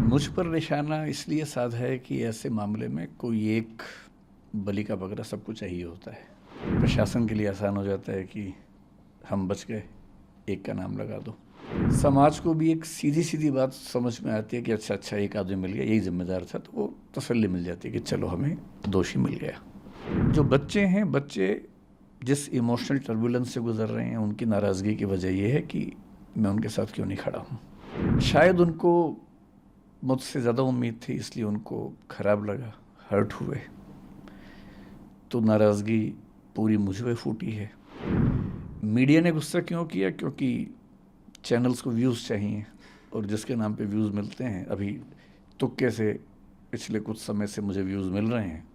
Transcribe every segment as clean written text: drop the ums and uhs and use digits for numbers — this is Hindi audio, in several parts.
मुझ पर निशाना इसलिए साधा है कि ऐसे मामले में कोई एक बलि का बकरा सबको चाहिए होता है। प्रशासन के लिए आसान हो जाता है कि हम बच गए, एक का नाम लगा दो। समाज को भी एक सीधी सीधी बात समझ में आती है कि अच्छा एक आदमी मिल गया, यही जिम्मेदार था, तो वो तसल्ली मिल जाती है कि चलो हमें दोषी मिल गया। जो बच्चे हैं, बच्चे जिस इमोशनल टर्बुलेंस से गुजर रहे हैं, उनकी नाराज़गी की वजह यह है कि मैं उनके साथ क्यों नहीं खड़ा हूँ। शायद उनको मुझसे ज़्यादा उम्मीद थी, इसलिए उनको ख़राब लगा, हर्ट हुए, तो नाराज़गी पूरी मुझ पे फूटी है। मीडिया ने गुस्सा क्यों किया? क्योंकि चैनल्स को व्यूज़ चाहिए, और जिसके नाम पे व्यूज़ मिलते हैं, अभी तुक्के से पिछले कुछ समय से मुझे व्यूज़ मिल रहे हैं,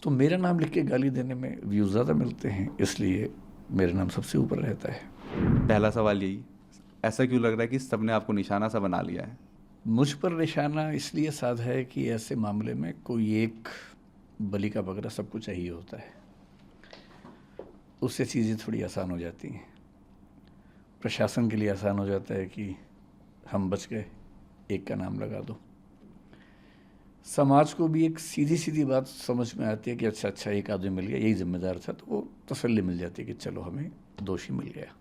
तो मेरा नाम लिख के गाली देने में व्यूज़ ज़्यादा मिलते हैं, इसलिए मेरा नाम सबसे ऊपर रहता है। पहला सवाल यही, ऐसा क्यों लग रहा है कि सबने आपको निशाना सा बना लिया है? मुझ पर निशाना इसलिए साधा है कि ऐसे मामले में कोई एक बलि का बकरा सबको चाहिए होता है, उससे चीज़ें थोड़ी आसान हो जाती हैं। प्रशासन के लिए आसान हो जाता है कि हम बच गए, एक का नाम लगा दो। समाज को भी एक सीधी सीधी बात समझ में आती है कि अच्छा एक आदमी मिल गया, यही जिम्मेदार था, तो वो तसल्ली मिल जाती है कि चलो हमें दोषी मिल गया।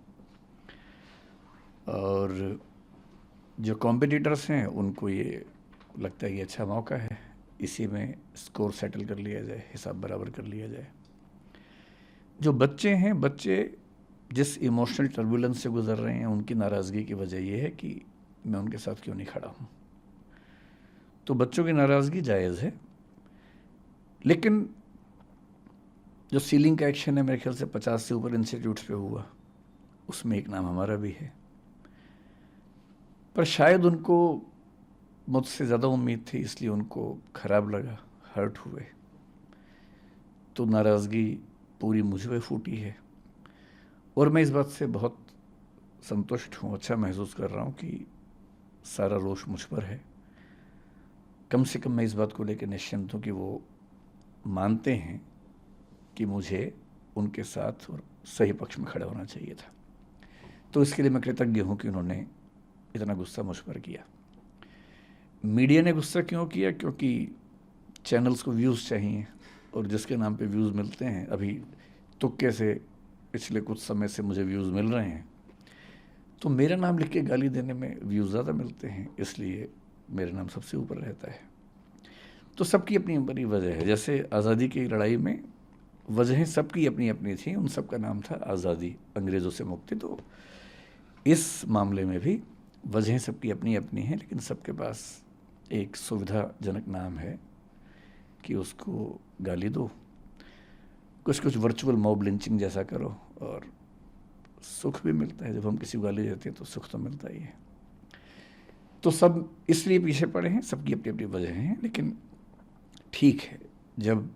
और जो कॉम्पिटिटर्स हैं, उनको ये लगता है कि अच्छा मौका है, इसी में स्कोर सेटल कर लिया जाए, हिसाब बराबर कर लिया जाए। जो बच्चे हैं, बच्चे जिस इमोशनल टर्बुलेंस से गुजर रहे हैं, उनकी नाराज़गी की वजह यह है कि मैं उनके साथ क्यों नहीं खड़ा हूँ। तो बच्चों की नाराज़गी जायज़ है, लेकिन जो सीलिंग का एक्शन है, मेरे ख्याल से 50 से ऊपर इंस्टीट्यूट्स पे हुआ, उसमें एक नाम हमारा भी है। पर शायद उनको मुझसे ज़्यादा उम्मीद थी, इसलिए उनको ख़राब लगा, हर्ट हुए, तो नाराज़गी पूरी मुझ पे फूटी है। और मैं इस बात से बहुत संतुष्ट हूँ, अच्छा महसूस कर रहा हूँ कि सारा रोष मुझ पर है। कम से कम मैं इस बात को लेकर निश्चिंत हूँ कि वो मानते हैं कि मुझे उनके साथ और सही पक्ष में खड़ा होना चाहिए था। तो इसके लिए मैं कृतज्ञ हूँ कि उन्होंने इतना गुस्सा मुझ पर किया। मीडिया ने गुस्सा क्यों किया? क्योंकि चैनल्स को व्यूज़ चाहिए, और जिसके नाम पे व्यूज़ मिलते हैं, अभी तुक्के से पिछले कुछ समय से मुझे व्यूज़ मिल रहे हैं, तो मेरा नाम लिख के गाली देने में व्यूज़ ज़्यादा मिलते हैं, इसलिए मेरा नाम सबसे ऊपर रहता है। तो सबकी अपनी अपनी वजह है। जैसे आज़ादी की लड़ाई में वजहें सबकी अपनी अपनी थी, उन सब का नाम था आज़ादी, अंग्रेज़ों से मुक्ति। तो इस मामले में भी वजहें सबकी अपनी अपनी हैं, लेकिन सबके पास एक सुविधाजनक नाम है कि उसको गाली दो, कुछ वर्चुअल मॉब लिंचिंग जैसा करो, और सुख भी मिलता है। जब हम किसी को गाली देते हैं तो सुख तो मिलता ही है। तो सब इसलिए पीछे पड़े हैं, सबकी अपनी अपनी वजह हैं, लेकिन ठीक है, जब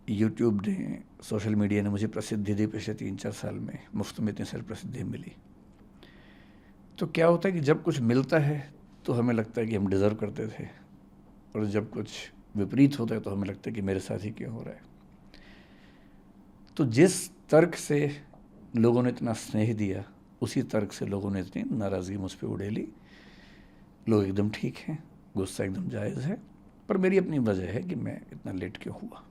यूट्यूब ने, सोशल मीडिया ने मुझे प्रसिद्धि दी पिछले 3-4 साल में, मुफ्त में इतनी सारी प्रसिद्धि मिली, तो क्या होता है कि जब कुछ मिलता है तो हमें लगता है कि हम डिज़र्व करते थे, और जब कुछ विपरीत होता है तो हमें लगता है कि मेरे साथ ही क्यों हो रहा है। तो जिस तर्क से लोगों ने इतना स्नेह दिया, उसी तर्क से लोगों ने इतनी नाराज़गी मुझ पर उड़ेली। लोग एकदम ठीक हैं, गुस्सा एकदम जायज़ है, पर मेरी अपनी वजह है कि मैं इतना लेट क्यों हुआ।